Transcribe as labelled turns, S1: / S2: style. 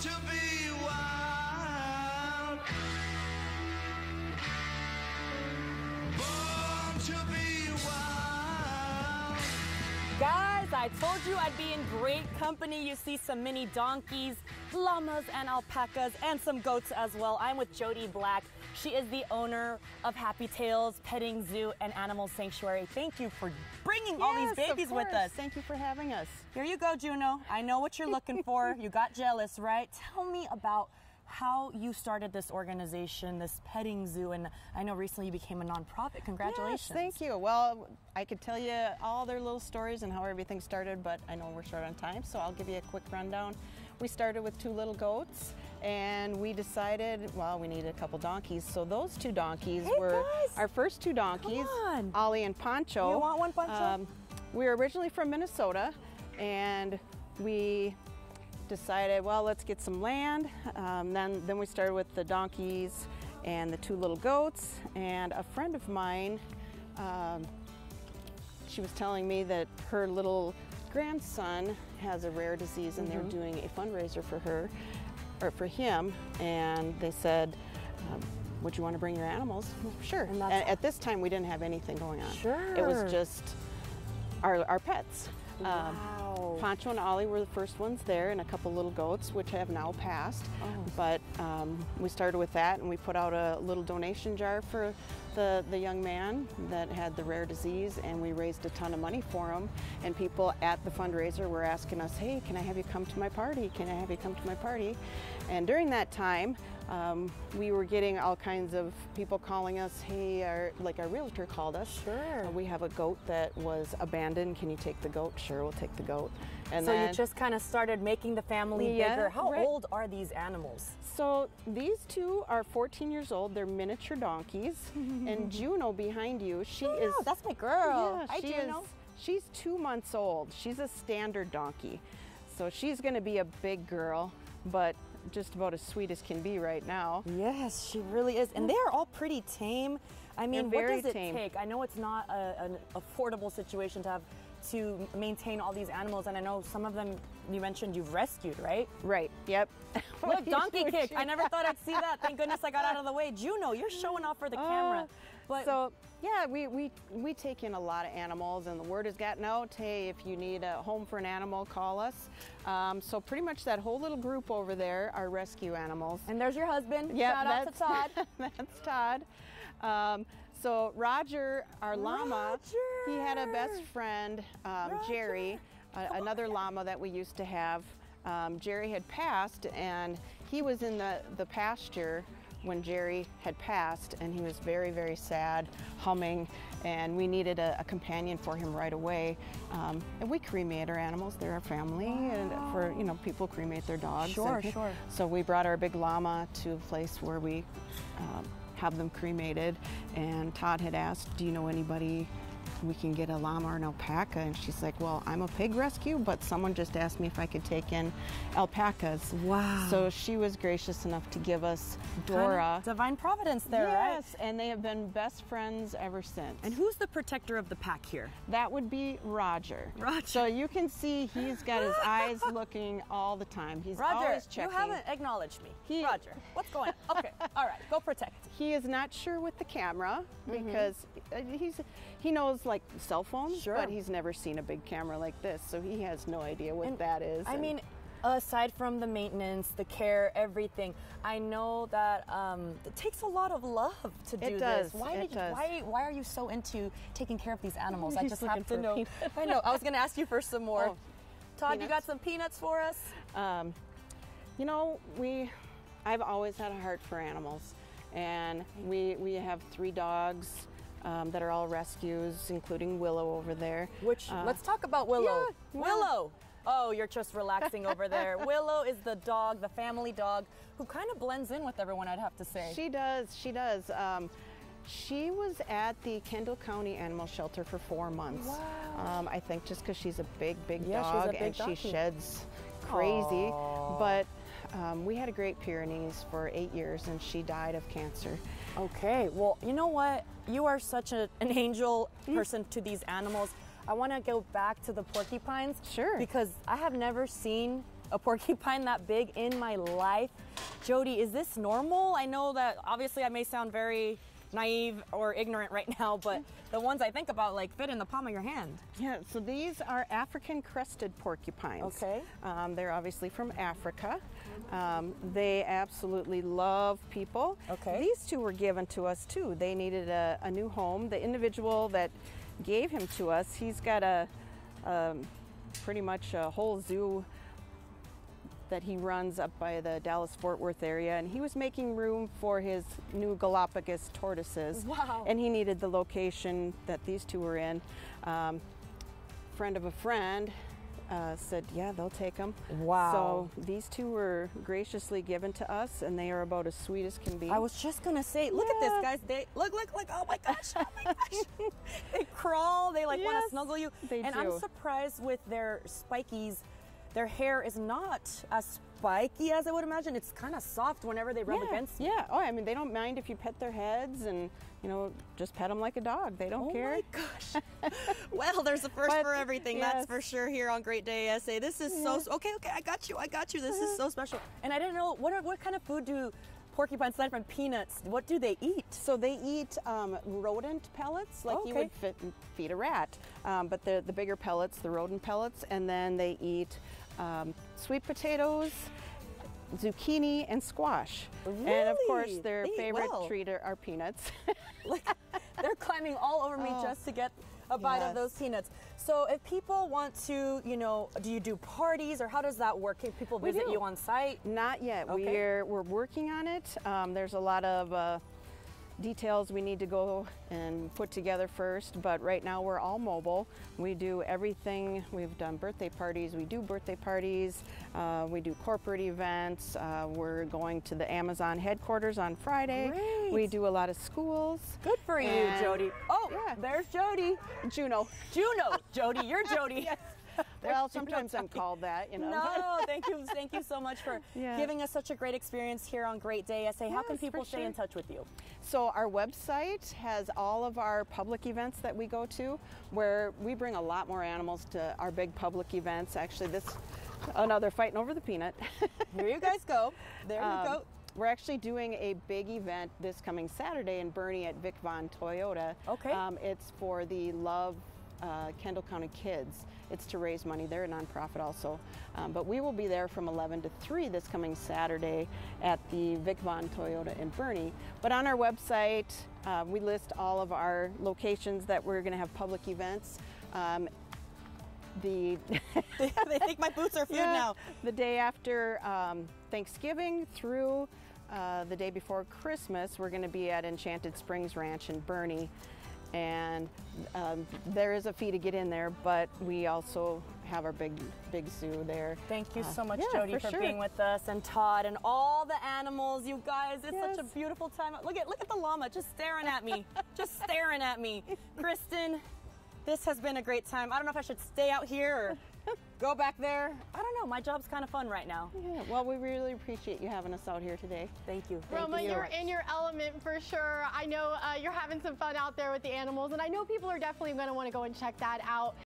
S1: to be wild. Born to be wild.
S2: Guys, I told you I'd be in great company. You see some mini donkeys, llamas, and alpacas, and some goats as well. I'm with Jody Black. She is the owner of Happy Tales Petting Zoo and Animal Sanctuary. Thank you for bringing all these babies with us.
S3: Thank you for having us.
S2: Here you go, Juno. I know what you're looking for. You got jealous, right? Tell me about how you started this organization, this petting zoo, and I know recently you became a nonprofit. Congratulations.
S3: Yes, thank you. Well, I could tell you all their little stories and how everything started, but I know we're short on time, so I'll give you a quick rundown. We started with 2 little goats, and we decided, well, we needed a couple donkeys, so those 2 donkeys were our first 2 donkeys, Ollie and Poncho.
S2: You want one, Poncho?
S3: We were originally from Minnesota, and we decided, well, let's get some land. Then we started with the donkeys and the 2 little goats. And a friend of mine, she was telling me that her little grandson has a rare disease, and they're doing a fundraiser for her, or for him. And they said, would you want to bring your animals? Well, sure. And at this time, we didn't have anything going on.
S2: Sure.
S3: It was just our pets.
S2: Wow.
S3: Poncho and Ollie were the first ones there, and a couple little goats, which have now passed. But we started with that, and we put out a little donation jar for the young man that had the rare disease, and we raised a ton of money for him. And people at the fundraiser were asking us, hey, can I have you come to my party? Can I have you come to my party? And during that time, we were getting all kinds of people calling us, hey, our realtor called us.
S2: Sure.
S3: We have a goat that was abandoned. Can you take the goat? Sure, we'll take the goat. And
S2: so
S3: then,
S2: you just kind of started making the family bigger. How old are these animals?
S3: So these 2 are 14 years old. They're miniature donkeys. And Juno behind you, she is...
S2: that's my girl.
S3: Yeah,
S2: Hi, Juno.
S3: She's 2 months old. She's a standard donkey. So she's going to be a big girl, but just about as sweet as can be right now.
S2: Yes, she really is. And they are all pretty tame. I mean, what does it take? I know it's not an affordable situation to maintain all these animals, and I know some of them you mentioned you've rescued, right?
S3: Right, yep.
S2: Look, donkey kick. I never thought I'd see that. Thank goodness I got out of the way. Juno, you're showing off for the camera. But
S3: so yeah, we take in a lot of animals, and the word has gotten out, hey, if you need a home for an animal, call us. So pretty much that whole little group over there are rescue animals.
S2: And there's your husband.
S3: Yep,
S2: Shout out to Todd.
S3: That's Todd. So Roger, our llama, he had a best friend, Jerry, another llama that we used to have. Jerry had passed, and he was in the pasture when Jerry had passed, and he was very, very sad, humming, and we needed a companion for him right away. And we cremate our animals. They're our family, and for people cremate their dogs.
S2: Sure.
S3: So we brought our big llama to a place where we have them cremated, and Todd had asked, do you know anybody we can get a llama or an alpaca? And she's like, well, I'm a pig rescue, but someone just asked me if I could take in alpacas.
S2: Wow.
S3: So she was gracious enough to give us Dora.
S2: Kind of divine providence there, right?
S3: Yes, and they have been best friends ever since.
S2: And who's the protector of the pack here?
S3: That would be Roger.
S2: Roger.
S3: So you can see he's got his eyes looking all the time. He's
S2: Roger,
S3: always checking.
S2: you haven't acknowledged me. Roger, what's going on? Okay, all right, go protect.
S3: He is not sure with the camera because he knows like cell phones, but he's never seen a big camera like this, so he has no idea what that is.
S2: I mean, aside from the maintenance, the care, everything, I know that it takes a lot of love to do this. Why are you so into taking care of these animals? I just have to know. I know. I was going to ask you for some more. Todd, peanuts? You got some peanuts for us?
S3: I've always had a heart for animals, and we have 3 dogs. That are all rescues, including Willow over there.
S2: Let's talk about Willow.
S3: Yeah,
S2: Willow! Oh, you're just relaxing over there. Willow is the dog, the family dog, who kind of blends in with everyone, I'd have to say.
S3: She does. She She was at the Kendall County Animal Shelter for 4 months.
S2: Wow.
S3: I think just because she's a big dog,
S2: she's a big
S3: and
S2: donkey.
S3: she sheds crazy.
S2: Aww.
S3: But we had a Great Pyrenees for 8 years, and she died of cancer.
S2: Okay, well, you know what? You are such an angel person to these animals. I want to go back to the porcupines.
S3: Sure.
S2: Because I have never seen a porcupine that big in my life. Jody, is this normal? I know that obviously I may sound very naive or ignorant right now, but the ones I think about like fit in the palm of your hand.
S3: Yeah, so these are African crested porcupines.
S2: Okay.
S3: They're obviously from Africa. They absolutely love people.
S2: Okay.
S3: These two were given to us too. They needed a new home. The individual that gave him to us, he's got a pretty much a whole zoo that he runs up by the Dallas-Fort Worth area, and he was making room for his new Galapagos tortoises.
S2: Wow.
S3: And he needed the location that these two were in. Friend of a friend said, yeah, they'll take them.
S2: Wow.
S3: So these two were graciously given to us, and they are about as sweet as can be.
S2: I was just gonna say, look at this, guys. They look, oh my gosh, oh my gosh. They crawl, they like want to snuggle you.
S3: They
S2: and
S3: do.
S2: I'm surprised with their spikies. Their hair is not as spiky as I would imagine. It's kind of soft whenever they rub against you.
S3: Yeah. Oh, I mean, they don't mind if you pet their heads and, you know, just pet them like a dog. They don't care.
S2: Oh my gosh. Well, there's a first for everything.
S3: Yes.
S2: That's for sure here on Great Day ASA. This is so, okay, I got you. This is so special. And I didn't know, what kind of food do porcupines, aside from peanuts, what do they eat?
S3: So they eat rodent pellets, like you would feed a rat. But the bigger pellets, the rodent pellets, and then they eat sweet potatoes, zucchini, and squash.
S2: Really?
S3: And of course, their
S2: They eat
S3: favorite
S2: well.
S3: treat are peanuts.
S2: Like, they're climbing all over me just to get a bite of those peanuts. So if people want to, you know, do you do parties or how does that work? Can people visit you on site?
S3: Not yet.
S2: Okay.
S3: We're working on it. There's a lot of details we need to go and put together first, but right now we're all mobile. We do everything. We've done birthday parties, we do birthday parties, we do corporate events. We're going to the Amazon headquarters on Friday.
S2: Great.
S3: We do a lot of schools.
S2: Good for you,
S3: And-
S2: Jody. Oh,
S3: Yeah.
S2: there's Jody.
S3: Juno.
S2: Jody, you're Jody.
S3: Yes. Well, sometimes I'm called that, you know.
S2: No, thank you so much for giving us such a great experience here on Great Day ASA. How can
S3: Yes,
S2: people
S3: for
S2: stay
S3: sure.
S2: in touch with you?
S3: So our website has all of our public events that we go to, where we bring a lot more animals to our big public events. Actually, another fighting over the peanut.
S2: Here you guys go. There you go.
S3: We're actually doing a big event this coming Saturday in Bernie at Vic Von Toyota.
S2: Okay.
S3: It's for the Love Kendall County Kids. It's to raise money. They're a nonprofit also. But we will be there from 11 to 3 this coming Saturday at the Vic Von Toyota in Bernie. But on our website, we list all of our locations that we're going to have public events.
S2: They think my boots are food now.
S3: The day after Thanksgiving through the day before Christmas, we're going to be at Enchanted Springs Ranch in Bernie. And there is a fee to get in there, but we also have our big zoo there.
S2: Thank you so much,
S3: yeah,
S2: Jody, for
S3: sure.
S2: being with us, and Todd, and all the animals. You guys, it's such a
S3: Yes.
S2: beautiful time. Look at the llama just staring at me, just staring at me. Kristen, this has been a great time. I don't know if I should stay out here or go back there. I don't know. My job's kind of fun right now.
S3: Yeah, well, we really appreciate you having us out here today.
S2: Thank you.
S4: Roma, you're in your element for sure. I know you're having some fun out there with the animals, and I know people are definitely going to want to go and check that out.